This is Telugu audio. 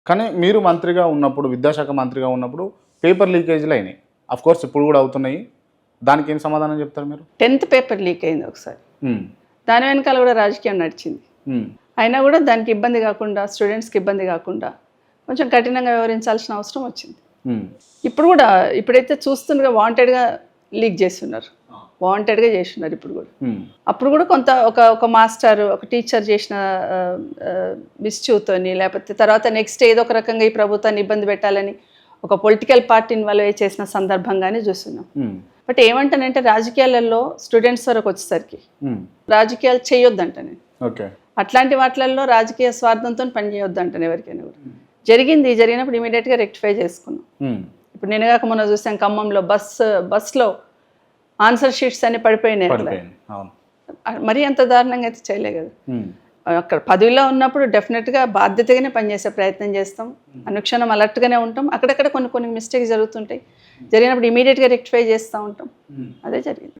కానీ మీరు మంత్రిగా ఉన్నప్పుడు, విద్యాశాఖ మంత్రిగా ఉన్నప్పుడు పేపర్ లీకేజీలు అయినాయి. కోర్స్ ఇప్పుడు కూడా అవుతున్నాయి. దానికి ఏం సమాధానం చెప్తారు మీరు? 10th పేపర్ లీక్ అయింది ఒకసారి. దాని వెనకాల కూడా రాజకీయం నడిచింది. అయినా కూడా దానికి ఇబ్బంది కాకుండా, స్టూడెంట్స్కి ఇబ్బంది కాకుండా కొంచెం కఠినంగా వ్యవహరించాల్సిన అవసరం వచ్చింది. ఇప్పుడు కూడా ఇప్పుడైతే చూస్తుండగా వాంటెడ్గా లీక్ చేస్తున్నారు, వాంటెడ్గా చేస్తున్నారు ఇప్పుడు కూడా. అప్పుడు కూడా కొంత ఒక మాస్టర్, ఒక టీచర్ చేసిన మిస్చూతోని, లేకపోతే తర్వాత నెక్స్ట్ ఏదో ఒక రకంగా ఈ ప్రభుత్వాన్ని ఇబ్బంది పెట్టాలని ఒక పొలిటికల్ పార్టీ ఇన్వాల్వ్ చేసిన సందర్భంగానే చూస్తున్నాం. బట్ ఏమంటానంటే రాజకీయాలలో స్టూడెంట్స్ వరకు వచ్చేసరికి రాజకీయాలు చేయొద్దంట నేను. అట్లాంటి వాటిలలో రాజకీయ స్వార్థంతో పని చేయొద్దంటాను ఎవరికైనా కూడా. జరిగినప్పుడు ఇమీడియట్గా రెక్టిఫై చేసుకున్నాం. ఇప్పుడు నేను కాక మొన్న చూసాను ఖమ్మంలో బస్లో ఆన్సర్ షీట్స్ అన్ని పడిపోయినాయి. మరీ అంత దారుణంగా అయితే చేయలే కదా. అక్కడ పదవిలో ఉన్నప్పుడు డెఫినెట్గా బాధ్యతగానే పనిచేసే ప్రయత్నం చేస్తాం, అనుక్షణం అలర్ట్గానే ఉంటాం. అక్కడక్కడ కొన్ని మిస్టేక్స్ జరుగుతుంటాయి, జరిగినప్పుడు ఇమీడియట్గా రెక్టిఫై చేస్తూ ఉంటాం. అదే జరిగింది.